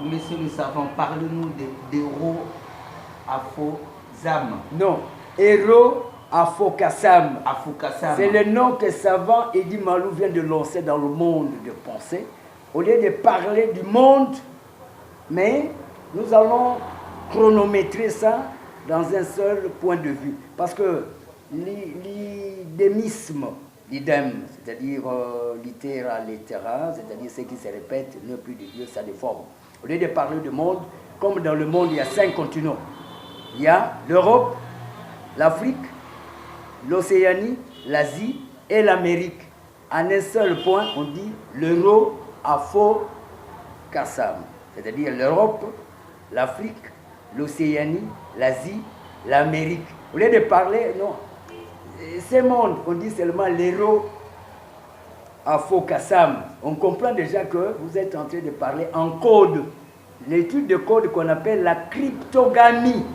Monsieur le savant, parle-nous d'Héros Afo-Zam. Non, Héros Afo-Kassam. Afo-Kassam. C'est le nom que savant Eddie Malou vient de lancer dans le monde de pensée. Au lieu de parler du monde, mais nous allons chronométrer ça dans un seul point de vue. Parce que l'idémisme, l'idem, c'est-à-dire littéra, littéra, c'est-à-dire ce qui se répète, ne plus de Dieu, ça déforme. Au lieu de parler du monde, comme dans le monde, il y a 5 continents. Il y a l'Europe, l'Afrique, l'Océanie, l'Asie et l'Amérique. En un seul point, on dit l'Euro Afo-Kassam, c'est-à-dire l'Europe, l'Afrique, l'Océanie, l'Asie, l'Amérique. Au lieu de parler, non, ces mondes, on dit seulement l'Euro Afo-Kassam. On comprend déjà que vous êtes en train de parler en code. L'étude de code qu'on appelle la cryptogamie.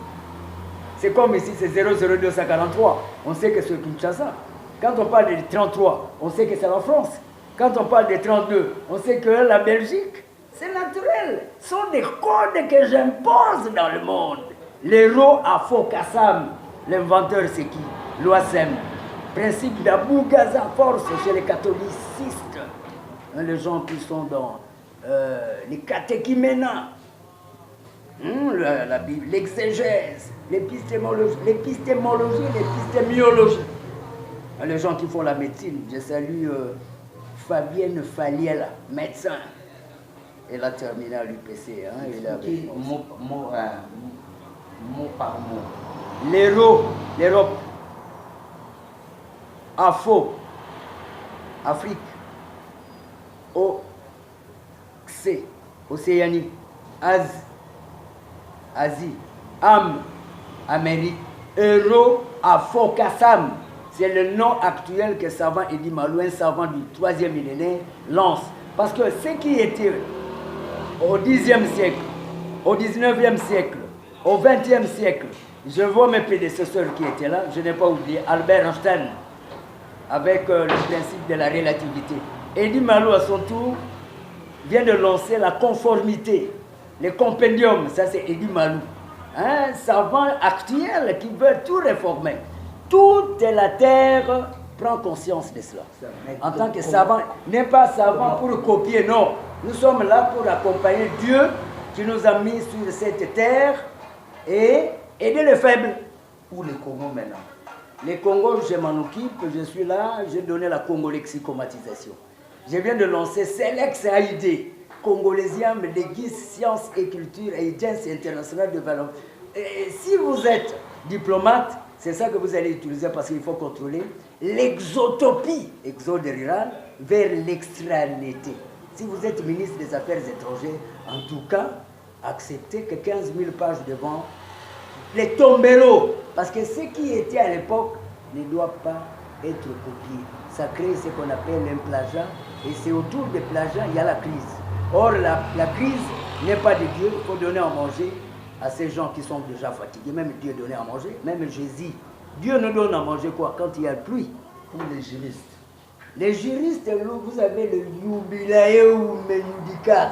C'est comme ici, c'est 00243. On sait que c'est Kinshasa. Quand on parle de 33, on sait que c'est la France. Quand on parle de 32, on sait que la Belgique, c'est naturel. Ce sont des codes que j'impose dans le monde. L'Héros Afo-Kassam, l'inventeur c'est qui? L'Oisem. Principe d'Abou Gaza force chez les catholicistes. Hein, les gens qui sont dans les catéchiménas, la Bible, l'exégèse, l'épistémologie, l'épistémiologie. Les gens qui font la médecine, je salue Fabienne Faliel, médecin. Elle a terminé à l'UPC. Hein, Mot par mot. L'Europe, Afo, Afrique, Océanie, Asie, Amérique, Euro, Afo-Kassam. C'est le nom actuel que savant Eddie Malou, un savant du 3e millénaire, lance. Parce que ce qui était au 10e siècle, au 19e siècle, au 20e siècle, je vois mes prédécesseurs qui étaient là, je n'ai pas oublié Albert Einstein, avec le principe de la relativité. Eddie Malou, à son tour, vient de lancer la conformité, le compendium, ça c'est Eddie Malou. Un savant actuel qui veut tout réformer. Toute la terre prend conscience de cela. En tant que savant, n'est pas savant pour copier, non. Nous sommes là pour accompagner Dieu qui nous a mis sur cette terre et aider les faibles. Où les Congo maintenant? Les Congos, je m'en occupe, je suis là, j'ai donné la Congo-lexicomatisation. Je viens de lancer Selex AID, Congolesium de guise sciences et culture et agence internationale de valeur. Et si vous êtes diplomate, c'est ça que vous allez utiliser parce qu'il faut contrôler l'exotopie, exode rural, vers l'extranéité. Si vous êtes ministre des Affaires étrangères, en tout cas, acceptez que 15 000 pages devant les tombereaux. Parce que ce qui était à l'époque ne doit pas être copié. Ça crée ce qu'on appelle un plagiat. Et c'est autour des plagiats, il y a la crise. Or, la crise n'est pas de Dieu. Il faut donner à manger à ces gens qui sont déjà fatigués. Même Dieu donnait à manger. Même Jésus. Dieu nous donne à manger quoi? Quand il y a la pluie. Pour les juristes. Les juristes, vous avez le jubilaeum judicar.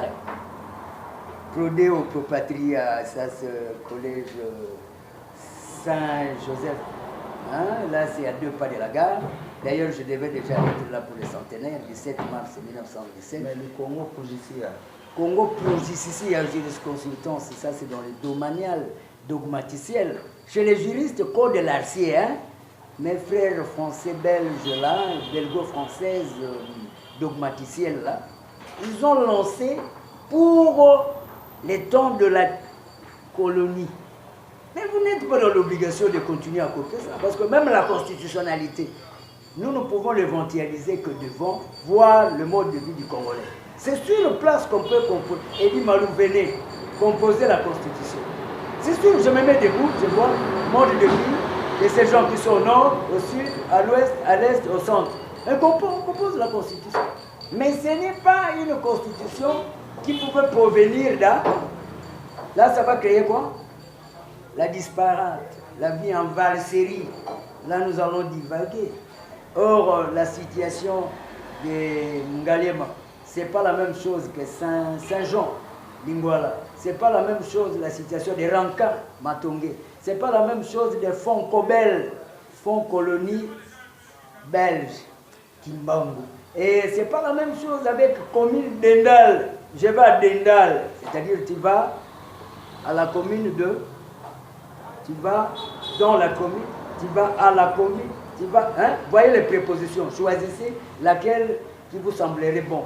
Prodeo pro patria, ça c'est le collège Saint-Joseph. Hein? Là, c'est à 2 pas de la gare. D'ailleurs, je devais déjà être là pour le centenaire, 17 mars 1917. Mais le Congo Progicia. Congo Progicia, il y a jurisconsultance, ça c'est dans le domanial dogmaticiel. Chez les juristes, code de l'arcier, hein? Mes frères français, belges là, belgo-françaises, dogmaticiels là, ils ont lancé pour les temps de la colonie. Mais vous n'êtes pas dans l'obligation de continuer à copier ça, parce que même la constitutionnalité, nous ne pouvons l'évangéliser que devant voir le mode de vie du Congolais. C'est sur place qu'on peut composer. Eddie Malou, venez composer la constitution. C'est sûr, je me mets debout, je vois le mode de vie de ces gens qui sont au nord, au sud, à l'ouest, à l'est, au centre. On compose la constitution. Mais ce n'est pas une constitution qui pouvait provenir là. Là, ça va créer quoi? La disparate, la vie en valserie. Là, nous allons divaguer. Or, la situation de Ngalema, ce n'est pas la même chose que Saint-Jean. Lingwala. Ce n'est pas la même chose la situation des Ranka, Matongé. Ce n'est pas la même chose des fonds Cobel, fonds colonie belge, Kimbangu. Et ce n'est pas la même chose avec commune d'Endal. Je vais à Dendal, c'est-à-dire tu vas à la commune de... Tu vas dans la commune, tu vas à la commune, tu vas... Hein? Voyez les prépositions, choisissez laquelle qui vous semblerait bon.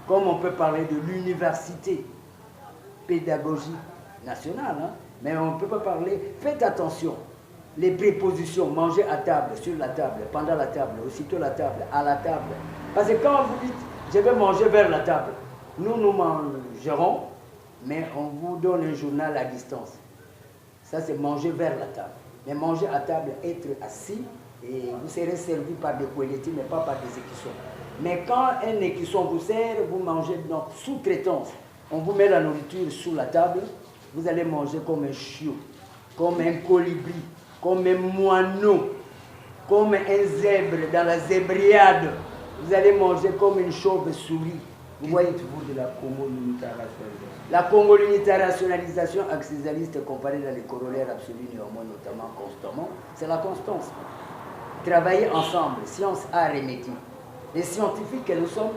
Comme on peut parler de l'université pédagogique nationale, hein? Mais on ne peut pas parler... Faites attention, les prépositions, manger à table, sur la table, pendant la table, aussitôt la table, à la table. Parce que quand vous dites, je vais manger vers la table, nous mangerons, mais on vous donne un journal à distance. Ça, c'est manger vers la table. Mais manger à table, être assis, et vous serez servi par des poéletis, mais pas par des écussons. Mais quand un écusson vous sert, vous mangez donc sous-traitance. On vous met la nourriture sous la table, vous allez manger comme un chiot, comme un colibri, comme un moineau, comme un zèbre dans la zébriade. Vous allez manger comme une chauve-souris. Vous voyez de la Congo-Unitarationalisation. La Congo-Unitarationalisation accessoiriste comparée dans les corollaires absolus, néanmoins, notamment constamment, c'est la constance. Travailler ensemble, science, art et métier. Les scientifiques que nous sommes